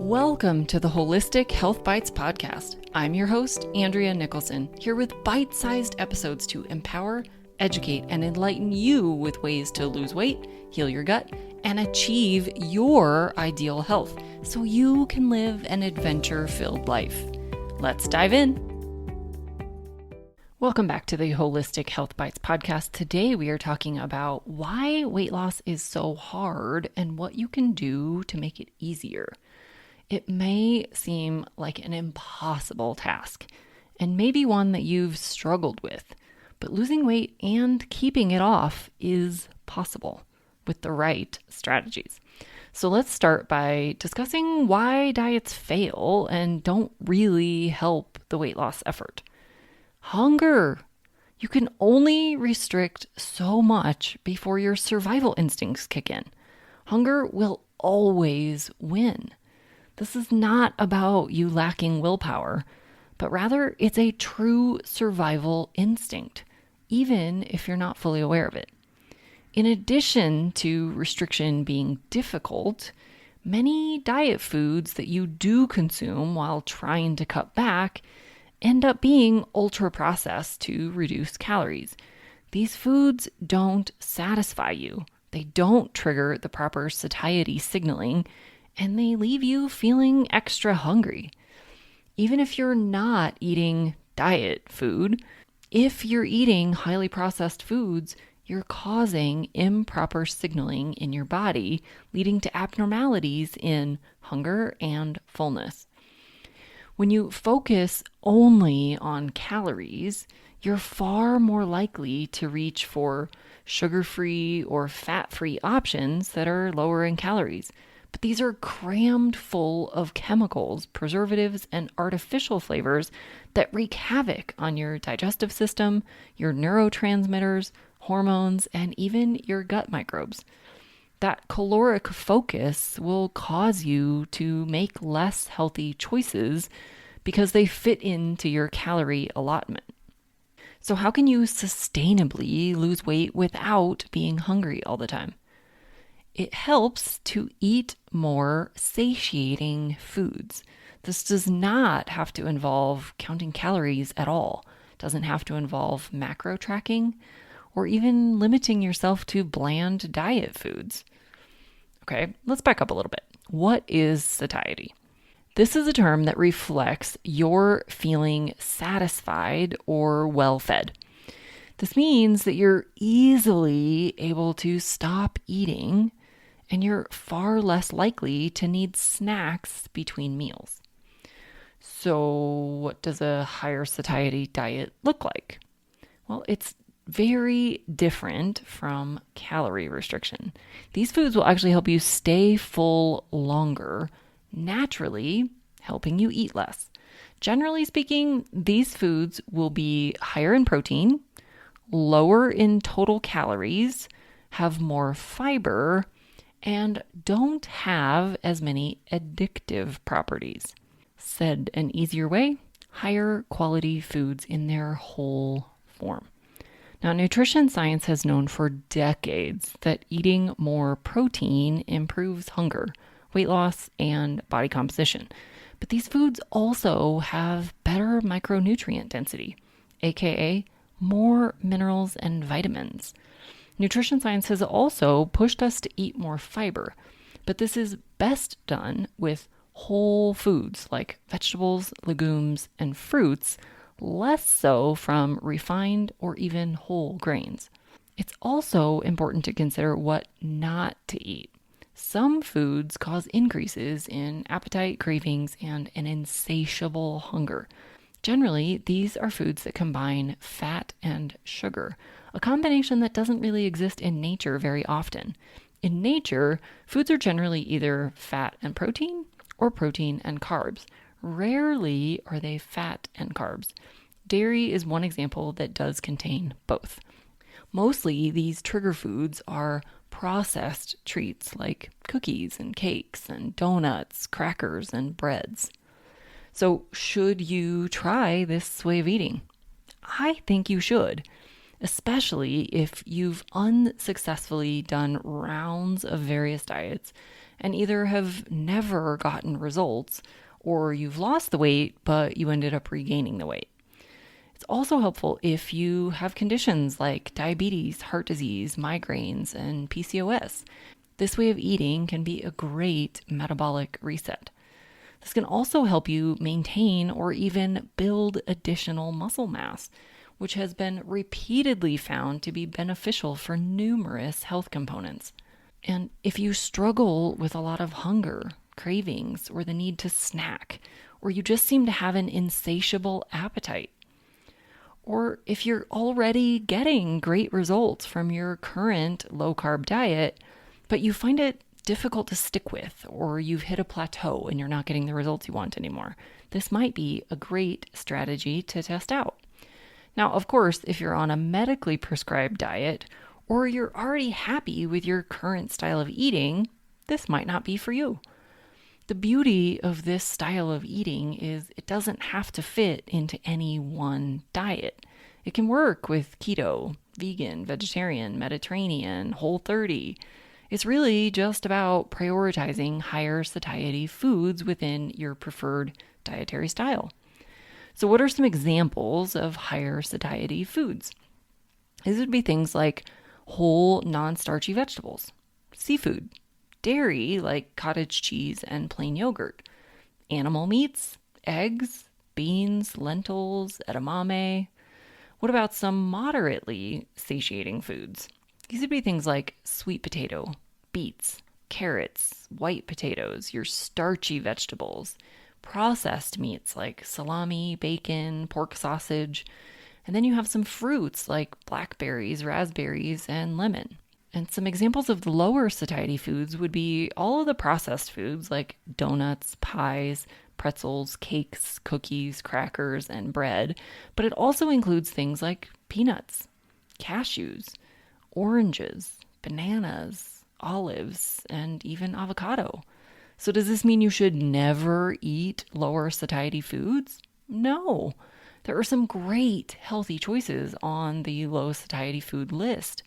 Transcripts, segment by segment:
Welcome to the Holistic Health Bites podcast. I'm your host, Andrea Nicholson, here with bite-sized episodes to empower, educate, and enlighten you with ways to lose weight, heal your gut, and achieve your ideal health so you can live an adventure-filled life. Let's dive in. Welcome back to the Holistic Health Bites podcast. Today we are talking about why weight loss is so hard and what you can do to make it easier. It may seem like an impossible task and maybe one that you've struggled with, but losing weight and keeping it off is possible with the right strategies. So let's start by discussing why diets fail and don't really help the weight loss effort. Hunger. You can only restrict so much before your survival instincts kick in. Hunger will always win. This is not about you lacking willpower, but rather it's a true survival instinct, even if you're not fully aware of it. In addition to restriction being difficult, many diet foods that you do consume while trying to cut back end up being ultra-processed to reduce calories. These foods don't satisfy you. They don't trigger the proper satiety signaling, and they leave you feeling extra hungry. Even if you're not eating diet food, if you're eating highly processed foods, you're causing improper signaling in your body, leading to abnormalities in hunger and fullness. When you focus only on calories, you're far more likely to reach for sugar-free or fat-free options that are lower in calories. But these are crammed full of chemicals, preservatives, and artificial flavors that wreak havoc on your digestive system, your neurotransmitters, hormones, and even your gut microbes. That caloric focus will cause you to make less healthy choices because they fit into your calorie allotment. So how can you sustainably lose weight without being hungry all the time? It helps to eat more satiating foods. This does not have to involve counting calories at all. It doesn't have to involve macro tracking or even limiting yourself to bland diet foods. Okay, let's back up a little bit. What is satiety? This is a term that reflects your feeling satisfied or well-fed. This means that you're easily able to stop eating and you're far less likely to need snacks between meals. So what does a higher satiety diet look like? Well, it's very different from calorie restriction. These foods will actually help you stay full longer, naturally helping you eat less. Generally speaking, these foods will be higher in protein, lower in total calories, have more fiber, and don't have as many addictive properties. Said an easier way, higher quality foods in their whole form. Now, nutrition science has known for decades that eating more protein improves hunger, weight loss, and body composition. But these foods also have better micronutrient density, aka more minerals and vitamins. Nutrition science has also pushed us to eat more fiber, but this is best done with whole foods like vegetables, legumes, and fruits, less so from refined or even whole grains. It's also important to consider what not to eat. Some foods cause increases in appetite, cravings, and an insatiable hunger. Generally, these are foods that combine fat and sugar, a combination that doesn't really exist in nature very often. In nature, foods are generally either fat and protein or protein and carbs. Rarely are they fat and carbs. Dairy is one example that does contain both. Mostly, these trigger foods are processed treats like cookies and cakes and donuts, crackers, and breads. So, should you try this way of eating? I think you should, especially if you've unsuccessfully done rounds of various diets and either have never gotten results or you've lost the weight, but you ended up regaining the weight. It's also helpful if you have conditions like diabetes, heart disease, migraines, and PCOS. This way of eating can be a great metabolic reset. This can also help you maintain or even build additional muscle mass, which has been repeatedly found to be beneficial for numerous health components. And if you struggle with a lot of hunger, cravings, or the need to snack, or you just seem to have an insatiable appetite, or if you're already getting great results from your current low-carb diet, but you find it difficult to stick with, or you've hit a plateau and you're not getting the results you want anymore, this might be a great strategy to test out. Now, of course, if you're on a medically prescribed diet, or you're already happy with your current style of eating, this might not be for you. The beauty of this style of eating is it doesn't have to fit into any one diet. It can work with keto, vegan, vegetarian, Mediterranean, Whole30. It's really just about prioritizing higher satiety foods within your preferred dietary style. So what are some examples of higher satiety foods? These would be things like whole non-starchy vegetables, seafood, dairy like cottage cheese and plain yogurt, animal meats, eggs, beans, lentils, edamame. What about some moderately satiating foods? These would be things like sweet potato, beets, carrots, white potatoes, your starchy vegetables, processed meats like salami, bacon, pork sausage, and then you have some fruits like blackberries, raspberries, and lemon. And some examples of the lower satiety foods would be all of the processed foods like donuts, pies, pretzels, cakes, cookies, crackers, and bread. But it also includes things like peanuts, cashews, oranges, bananas, olives, and even avocado. So does this mean you should never eat lower satiety foods? No. There are some great healthy choices on the low satiety food list.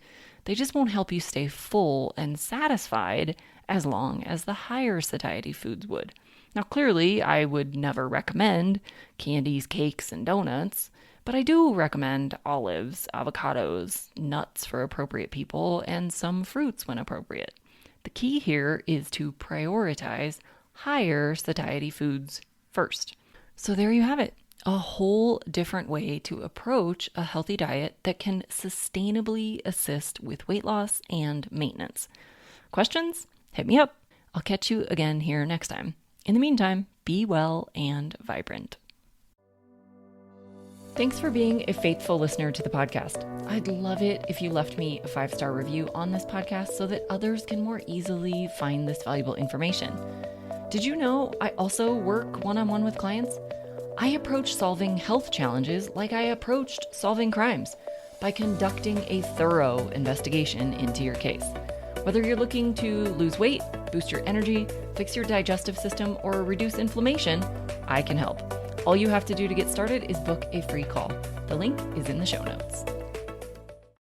They just won't help you stay full and satisfied as long as the higher satiety foods would. Now, clearly, I would never recommend candies, cakes, and donuts, but I do recommend olives, avocados, nuts for appropriate people, and some fruits when appropriate. The key here is to prioritize higher satiety foods first. So there you have it. A whole different way to approach a healthy diet that can sustainably assist with weight loss and maintenance. Questions? Hit me up. I'll catch you again here next time. In the meantime, be well and vibrant. Thanks for being a faithful listener to the podcast. I'd love it if you left me a 5-star review on this podcast so that others can more easily find this valuable information. Did you know I also work one-on-one with clients? I approach solving health challenges like I approached solving crimes, by conducting a thorough investigation into your case. Whether you're looking to lose weight, boost your energy, fix your digestive system, or reduce inflammation, I can help. All you have to do to get started is book a free call. The link is in the show notes.